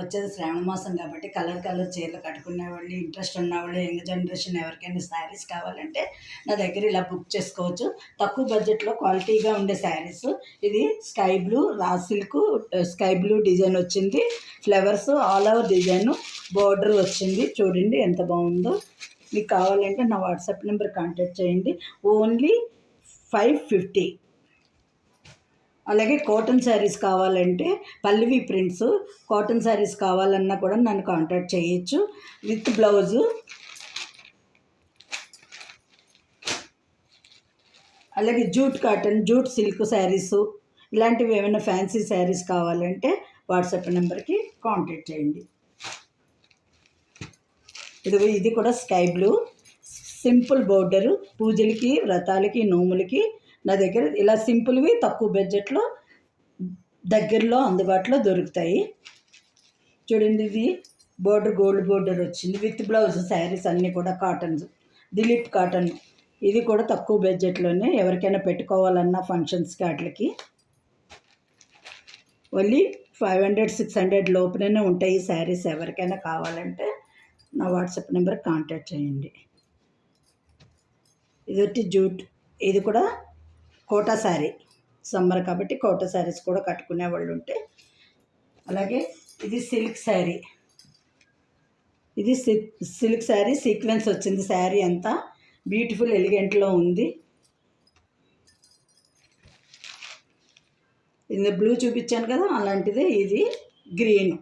వచ్చేది శ్రావణ మాసం కాబట్టి కలర్ చీరలు కట్టుకునే వాళ్ళు, ఇంట్రెస్ట్ ఉన్నవాళ్ళు, యంగ్ జనరేషన్ ఎవరికైనా శారీస్ కావాలంటే నా దగ్గర ఇలా బుక్ చేసుకోవచ్చు. తక్కువ బడ్జెట్లో క్వాలిటీగా ఉండే శారీస్. ఇది sky blue raw silk, sky blue design వచ్చింది, flowers all over design, border వచ్చింది. చూడండి ఎంత బాగుందో. మీకు కావాలంటే నా వాట్సాప్ నెంబర్ కాంటాక్ట్ చేయండి. ఓన్లీ 550. అలాగే కాటన్ శారీస్ కావాలంటే పల్లవి ప్రింట్స్ కాటన్ శారీస్ కావాలన్నా కూడా నన్ను కాంటాక్ట్ చేయొచ్చు విత్ బ్లౌజు. అలాగే jute cotton, jute silk saris ఇలాంటివి ఏమైనా ఫ్యాన్సీ శారీస్ కావాలంటే వాట్సాప్ నెంబర్కి కాంటాక్ట్ చేయండి. ఇది కూడా స్కై బ్లూ సింపుల్ బోర్డరు, పూజలకి, వ్రతాలకి, నోములకి నా దగ్గర ఇలా సింపుల్వి తక్కువ బడ్జెట్లో దగ్గరలో అందుబాటులో దొరుకుతాయి. చూడండి, ఇది బోర్డర్ గోల్డ్ బోర్డర్ వచ్చింది విత్ బ్లౌజ్. శారీస్ అన్నీ కూడా కాటన్స్, దిలీప్ కాటన్. ఇది కూడా తక్కువ బడ్జెట్లోనే ఎవరికైనా పెట్టుకోవాలన్న ఫంక్షన్స్కి వాటికి ఓన్లీ 500-600 లోపునే ఉంటాయి ఈ శారీస్. ఎవరికైనా కావాలంటే నా వాట్సాప్ నెంబర్ కాంటాక్ట్ చేయండి. ఇది వచ్చి జూట్, ఇది కూడా కోటా శారీ. సమ్మర్ కాబట్టి కోటా శారీస్ కూడా కట్టుకునే వాళ్ళు ఉంటే. అలాగే ఇది సిల్క్ శారీ. ఇది సిల్క్ శారీ సీక్వెన్స్ వచ్చింది. శారీ అంతా బ్యూటిఫుల్ ఎలిగెంట్లో ఉంది. ఇది బ్లూ చూపించాను కదా, అలాంటిదే ఇది గ్రీన్.